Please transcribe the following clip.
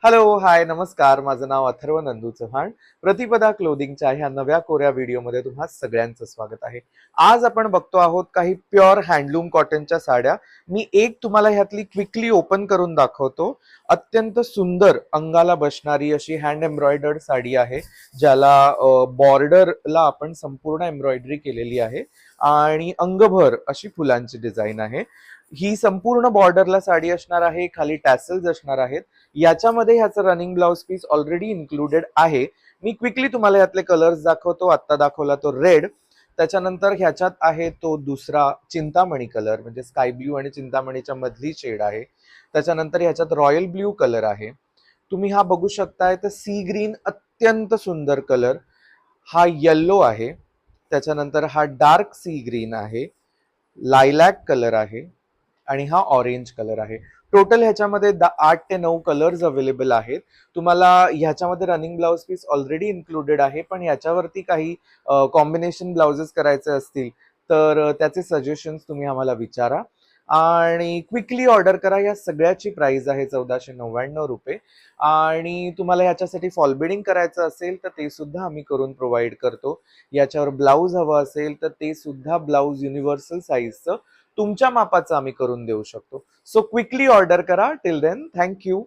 Hello, हाय, नमस्कार. माझं नाव अथर्व नंदू चव्हाण. प्रतिपदा क्लोदिंगच्या ह्या नव्या कोऱ्या व्हिडिओमध्ये तुम्हा सगळ्यांचं स्वागत आहे. आज आपण बघतो आहोत काही प्युअर हँडलूम कॉटनच्या साड्या. मी एक तुम्हाला ह्यातली क्विकली ओपन करून दाखवतो. अत्यंत सुंदर अंगाला बसणारी अशी हँड एम्ब्रॉयडर्ड साडी आहे, ज्याला बॉर्डरला आपण संपूर्ण एम्ब्रॉयडरी केलेली आहे आणि अंगभर अशी फुलांची डिझाईन आहे. ही संपूर्ण बॉर्डरला साडी असणार आहे, खाली टॅसल्स असणार आहेत. याच्यामध्ये ह्याचं running blouse piece already included आहे. मी क्विकली तुम्हाला यातले कलर्स दाखवतो. आत्ता दाखवला तो रेड, त्याच्यानंतर ह्याच्यात आहे तो दुसरा चिंतामणी कलर, म्हणजे स्काय ब्ल्यू आणि चिंतामणीच्या मधली शेड आहे. त्याच्यानंतर ह्याच्यात रॉयल ब्ल्यू कलर आहे. तुम्ही हा बघू शकताय तर सी ग्रीन, अत्यंत सुंदर कलर. हा येल्लो आहे. त्याच्यानंतर हा डार्क सी ग्रीन आहे. लायलॅक कलर आहे आणि हा ऑरेंज कलर आहे. टोटल ह्याच्यामध्ये 8 ते 9 कलर्स अवेलेबल आहेत. तुम्हाला ह्याच्यामध्ये running blouse piece already included आहे, पण याच्यावरती काही कॉम्बिनेशन ब्लाउजेस करायचे असतील तर त्याचे सजेशन्स तुम्ही आम्हाला विचारा आणि क्विकली ऑर्डर करा. या सगळ्याची प्राइस आहे 1499 रुपये. आणि तुम्हाला याच्यासाठी फॉल बिडिंग करायचं असेल तर ते सुद्धा आम्ही करून प्रोव्हाइड करतो. याच्यावर ब्लाऊज हवं असेल तर ते सुद्धा ब्लाऊज युनिव्हर्सल साईजचं तुमच्या मापाचं आम्ही करून देऊ शकतो. सो क्विकली ऑर्डर करा. Till then, thank you.